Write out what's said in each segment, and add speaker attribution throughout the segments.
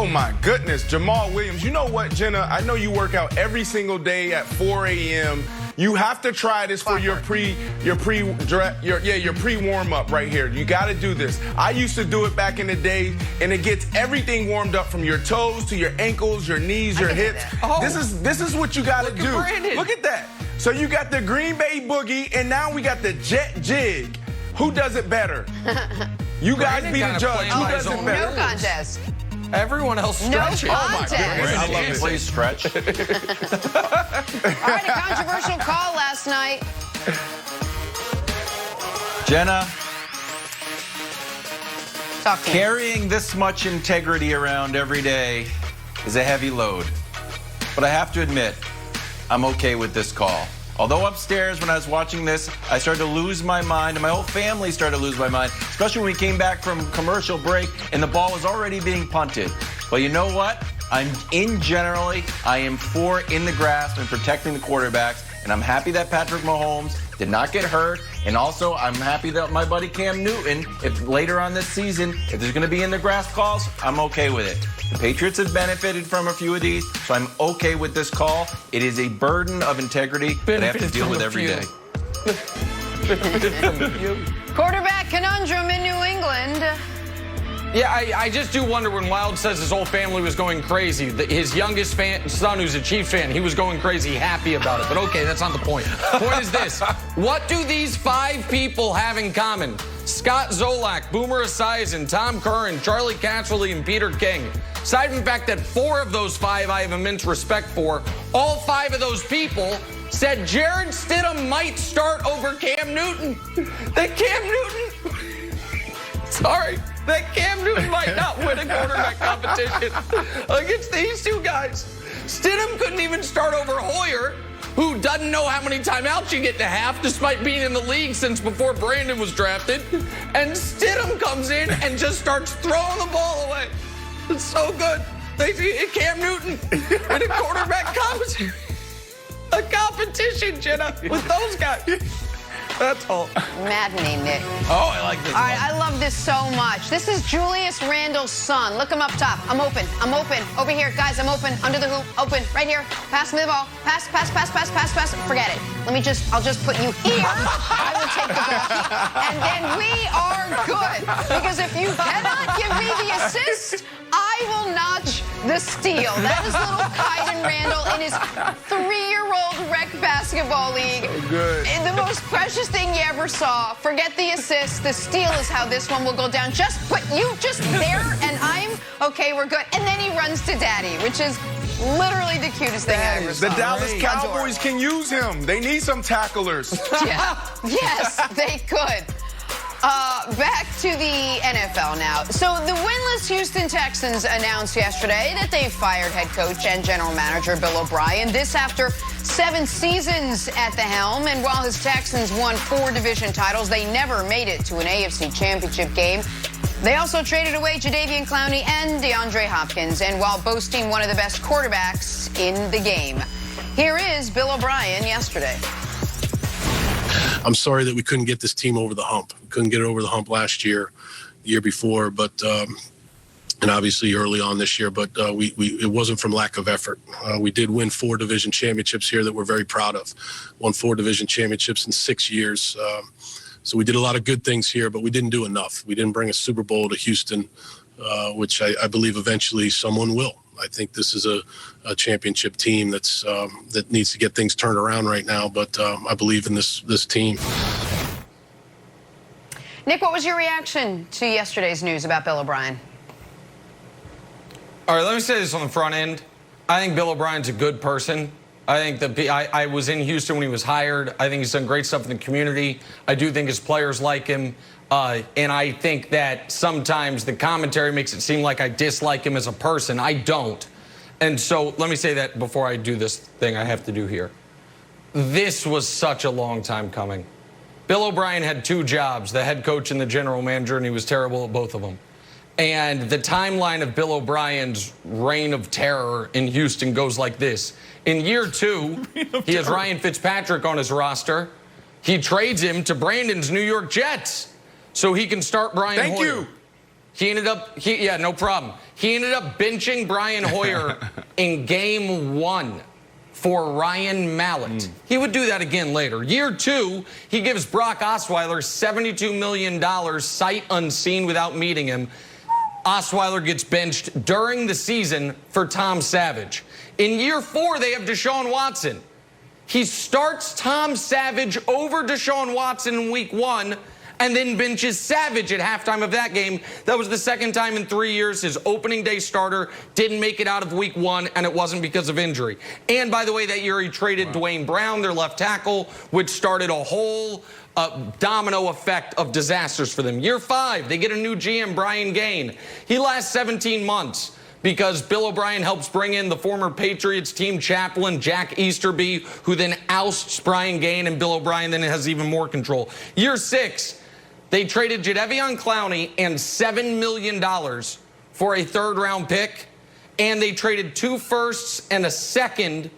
Speaker 1: Oh my goodness, Jamal Williams. You know what, Jenna? I know you work out every single day at 4 a.m. You have to try this for your pre-warm up right here. You got to do this. I used to do it back in the day, and it gets everything warmed up from your toes to your ankles, your knees, your hips.
Speaker 2: Oh.
Speaker 1: This is what you got to do. Look at that. So you got the Green Bay Boogie, and now we got the Jet Jig. Who does it better? You guys be the judge. Who does it better?
Speaker 3: No contest.
Speaker 2: Everyone else stretching.
Speaker 3: No
Speaker 1: Oh my goodness.
Speaker 4: I love it. Please stretch.
Speaker 3: All right, a controversial call last night.
Speaker 4: Jenna,
Speaker 3: Talk to me.
Speaker 4: carrying this much integrity around every day is a heavy load. But I have to admit, I'm okay with this call. Although upstairs when I was watching this, I started to lose my mind, and my whole family started to lose my mind, especially when we came back from commercial break and the ball was already being punted. Well, you know what? I am for in the grasp and protecting the quarterbacks, and I'm happy that Patrick Mahomes did not get hurt. And also, I'm happy that my buddy Cam Newton, if later on this season, if there's going to be in the grasp calls, I'm okay with it. The Patriots have benefited from a few of these, so I'm okay with this call. It is a burden of integrity that I have to deal with every day.
Speaker 3: Quarterback conundrum in New England.
Speaker 2: Yeah, I just do wonder when Wild says his whole family was going crazy. His youngest son, who's a Chiefs fan, he was going crazy happy about it. But okay, that's not the point. Point is this. What do these 5 people have in common? Scott Zolak, Boomer Esiason, Tom Curran, Charlie Casserly, and Peter King. Aside from the fact that 4 of those 5 I have immense respect for, all 5 of those people said Jarrett Stidham might start over Cam Newton. That Cam Newton... Sorry. That Cam Newton might not win a quarterback competition against these 2 guys. Stidham couldn't even start over Hoyer, who doesn't know how many timeouts you get to have, despite being in the league since before Brandon was drafted. And Stidham comes in and just starts throwing the ball away. It's so good. Cam Newton in a quarterback competition, Jenna, with those guys. That's all.
Speaker 3: Maddening, Nick.
Speaker 4: Oh, I like this
Speaker 3: All right, I love this so much. This is Julius Randle's son. Look him up top. I'm open. I'm open. Over here, guys, I'm open. Under the hoop. Open. Right here. Pass me the ball. Pass. Forget it. I'll just put you here. I will take the ball. And then we are good. Because if you cannot give me the assist, I will notch the steal. That is little Kyden Randle in his 3-year-old rec basketball league.
Speaker 1: So good.
Speaker 3: The most precious thing you ever saw. Forget the assist. The steal is how this one will go down. Just put you just there, and I'm okay. We're good. And then he runs to Daddy, which is literally the cutest thing I ever saw.
Speaker 1: The Dallas Cowboys can use him. They need some tacklers.
Speaker 3: Yeah. Yes, they could. Back to the NFL now. So the winless Houston Texans announced yesterday that they fired head coach and general manager Bill O'Brien. This after 7 seasons at the helm. And while his Texans won 4 division titles, they never made it to an AFC championship game. They also traded away Jadeveon Clowney and DeAndre Hopkins, and while boasting one of the best quarterbacks in the game. Here is Bill O'Brien yesterday.
Speaker 5: I'm sorry that we couldn't get this team over the hump. We couldn't get it over the hump last year, the year before, but and obviously early on this year. But it wasn't from lack of effort. We did win 4 division championships here that we're very proud of. Won 4 division championships in 6 years. So we did a lot of good things here, but we didn't do enough. We didn't bring a Super Bowl to Houston, which I believe eventually someone will. I think this is a championship team that needs to get things turned around right now, but I believe in this team.
Speaker 3: Nick, what was your reaction to yesterday's news about Bill O'Brien?
Speaker 2: All right, let me say this on the front end. I think Bill O'Brien's a good person. I think I was in Houston when he was hired. I think he's done great stuff in the community. I do think his players like him. And I think that sometimes the commentary makes it seem like I dislike him as a person. I don't. And so let me say that before I do this thing I have to do here. This was such a long time coming. Bill O'Brien had 2 jobs, the head coach and the general manager, and he was terrible at both of them. And the timeline of Bill O'Brien's reign of terror in Houston goes like this. In year 2, he has Ryan Fitzpatrick on his roster. He trades him to Brandon's New York Jets so he can start Brian Hoyer.
Speaker 1: Thank you.
Speaker 2: He ended up, yeah, no problem. He ended up benching Brian Hoyer in game 1 for Ryan Mallett. He would do that again later. Year 2, he gives Brock Osweiler $72 million sight unseen without meeting him. Osweiler gets benched during the season for Tom Savage. In year 4, they have Deshaun Watson. He starts Tom Savage over Deshaun Watson in week 1 and then benches Savage at halftime of that game. That was the second time in 3 years his opening day starter didn't make it out of week 1, and it wasn't because of injury. And by the way, that year he traded Dwayne Brown, their left tackle, which started a whole domino effect of disasters for them. Year 5, they get a new GM, Brian Gaine. He lasts 17 months. Because Bill O'Brien helps bring in the former Patriots team chaplain, Jack Easterby, who then ousts Brian Gaine, and Bill O'Brien then has even more control. Year 6, they traded Jadeveon Clowney and $7 million for a third-round pick, and they traded 2 firsts and a second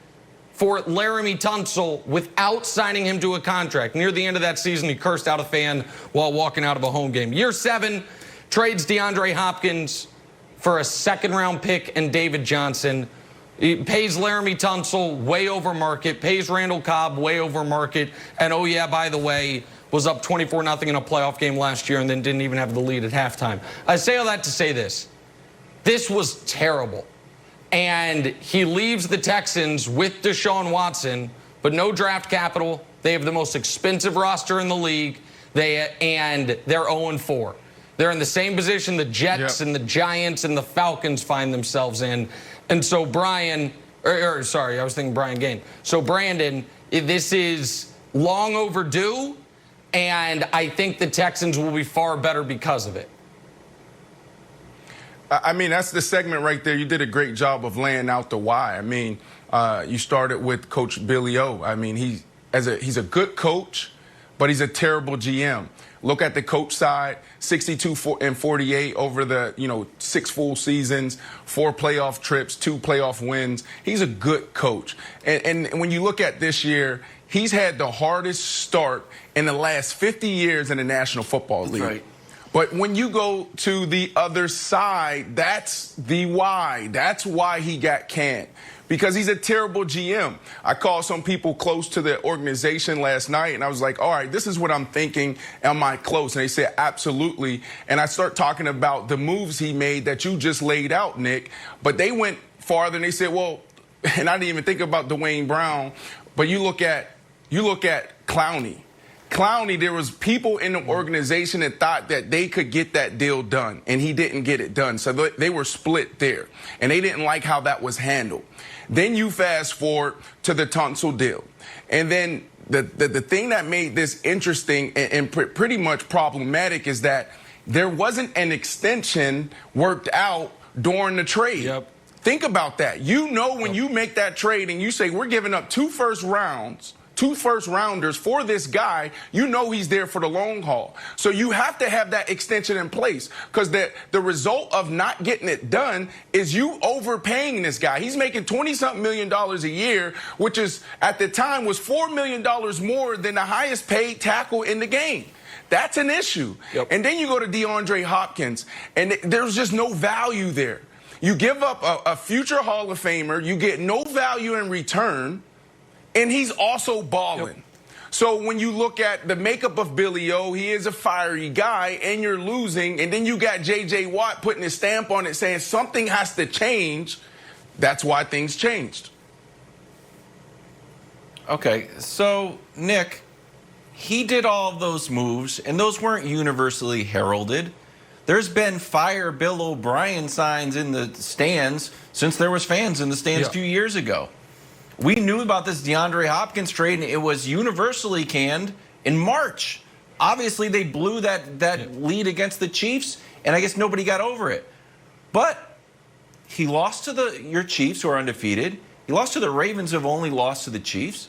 Speaker 2: for Laramie Tunsil without signing him to a contract. Near the end of that season, he cursed out a fan while walking out of a home game. Year 7, trades DeAndre Hopkins for a second-round pick and David Johnson. He pays Laramie Tunsil way over market, pays Randall Cobb way over market, and oh yeah, by the way, was up 24-0 in a playoff game last year and then didn't even have the lead at halftime. I say all that to say this. This was terrible. And he leaves the Texans with Deshaun Watson, but no draft capital. They have the most expensive roster in the league, and they're 0-4. They're in the same position the Jets and the Giants and the Falcons find themselves in. And so Brian, sorry, I was thinking Brian Gaine. So Brandon, this is long overdue, and I think the Texans will be far better because of it.
Speaker 1: I mean, that's the segment right there. You did a great job of laying out the why. I mean, you started with Coach Billy O. I mean, he's a good coach, but he's a terrible GM. Look at the coach side, 62-48 over the 6 full seasons, 4 playoff trips, 2 playoff wins. He's a good coach. And when you look at this year, he's had the hardest start in the last 50 years in the National Football League. That's right. But when you go to the other side, that's the why. That's why he got canned. Because he's a terrible GM. I called some people close to the organization last night, and I was like, all right, this is what I'm thinking. Am I close? And they said, absolutely. And I start talking about the moves he made that you just laid out, Nick. But they went farther, and they said, well, and I didn't even think about Dwayne Brown, but you look at Clowney. Clowney, there was people in the organization that thought that they could get that deal done, and he didn't get it done. So they were split there, and they didn't like how that was handled. Then you fast forward to the Tunsil deal. And then the thing that made this interesting and pretty much problematic is that there wasn't an extension worked out during the trade. Yep. Think about that. When you make that trade and you say we're giving up 2 first-rounders for this guy, he's there for the long haul. So you have to have that extension in place because the result of not getting it done is you overpaying this guy. He's making $20-something million a year, which is at the time was $4 million more than the highest paid tackle in the game. That's an issue. Yep. And then you go to DeAndre Hopkins, and there's just no value there. You give up a future Hall of Famer, you get no value in return, and he's also balling. Yep. So when you look at the makeup of Billy O, he is a fiery guy, and you're losing, and then you got J.J. Watt putting his stamp on it saying something has to change. That's why things changed.
Speaker 4: Okay, so, Nick, he did all of those moves, and those weren't universally heralded. There's been fire Bill O'Brien signs in the stands since there was fans in the stands a few years ago. We knew about this DeAndre Hopkins trade, and it was universally canned in March. Obviously, they blew that lead against the Chiefs, and I guess nobody got over it. But he lost to your Chiefs, who are undefeated. He lost to the Ravens, who have only lost to the Chiefs.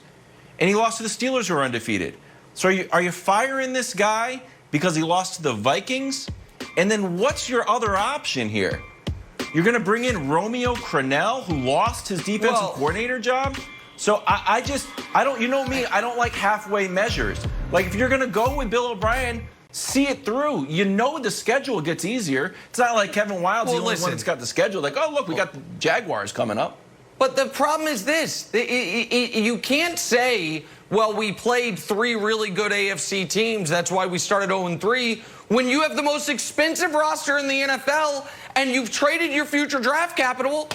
Speaker 4: And he lost to the Steelers, who are undefeated. So are you firing this guy because he lost to the Vikings? And then what's your other option here? You're going to bring in Romeo Crennel, who lost his defensive coordinator job? So I don't, you know me, I don't like halfway measures. Like, if you're going to go with Bill O'Brien, See it through. You know the schedule gets easier. It's not like Kevin Wilde's the only one that's got the schedule. Like, oh, look, we got the Jaguars coming up.
Speaker 2: But the problem is this. You can't say, well, we played 3 really good AFC teams, that's why we started 0-3, when you have the most expensive roster in the NFL and you've traded your future draft capital.